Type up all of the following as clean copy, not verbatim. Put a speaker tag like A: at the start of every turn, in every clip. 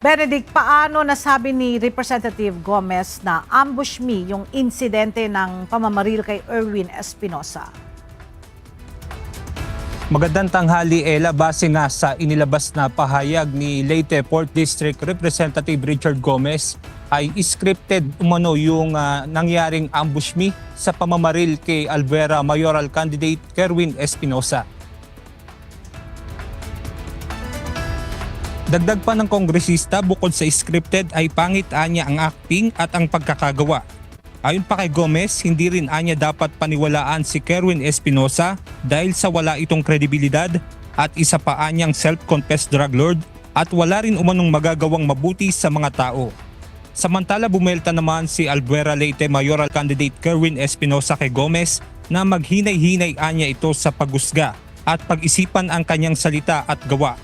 A: Benedict, paano nasabi ni Representative Gomez na ambush me yung insidente ng pamamaril kay Erwin Espinosa?
B: Magandang tanghali, Ella. Base nga sa inilabas na pahayag ni Leyte 4th District Representative Richard Gomez, ay scripted umano yung nangyaring ambush me sa pamamaril kay Albuera Mayoral Candidate Kerwin Espinosa. Dagdag pa ng kongresista, bukod sa scripted ay pangit anya ang acting at ang pagkakagawa. Ayon pa kay Gomez, hindi rin anya dapat paniwalaan si Kerwin Espinosa dahil sa wala itong kredibilidad at isa pa anyang self-confessed drug lord at wala rin umanong magagawang mabuti sa mga tao. Samantala bumelta naman si Albuera Leyte Mayoral Candidate Kerwin Espinosa kay Gomez na maghinay-hinay anya ito sa paghusga at pag-isipan ang kanyang salita at gawa.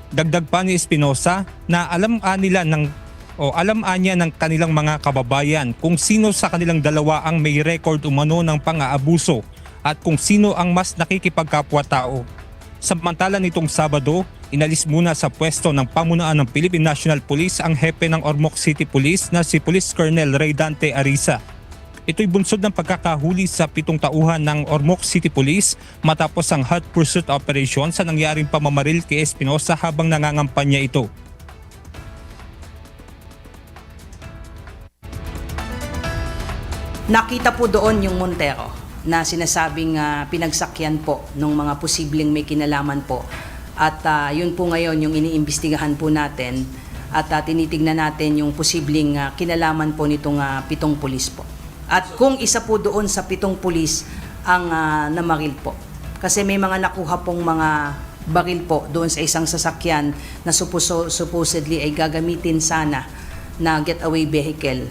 B: Dagdag pa ni Espinosa na alam niya ng kanilang mga kababayan kung sino sa kanilang dalawa ang may record umano ng pang-aabuso at kung sino ang mas nakikipagkapwa-tao. Samantala nitong Sabado, inalis muna sa pwesto ng pamunuan ng Philippine National Police ang hepe ng Ormoc City Police na si Police Colonel Ray Dante Arisa. Ito'y bunsod ng pagkakahuli sa 7 tauhan ng Ormoc City Police matapos ang hot pursuit operation sa nangyaring pamamaril kay Espinosa habang nangangampanya ito.
C: Nakita po doon yung Montero na sinasabing pinagsakyan po ng mga posibleng may kinalaman po. At yun po ngayon yung iniimbestigahan po natin at tinitignan natin yung posibleng kinalaman po nitong 7 pulis po. At kung isa po doon sa 7 pulis ang namaril po. Kasi may mga nakuha pong mga baril po doon sa isang sasakyan na supposedly ay gagamitin sana na getaway vehicle.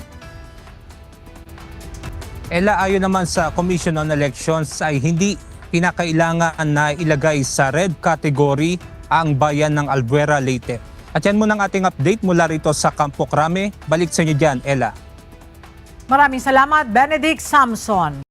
B: Ella, ayon naman sa Commission on Elections ay hindi kinakailangan na ilagay sa red category ang bayan ng Albuera Leyte. At yan muna ang ating update mula rito sa Campo Crame. Balik sa inyo dyan, Ella.
A: Maraming salamat, Benedict Samson.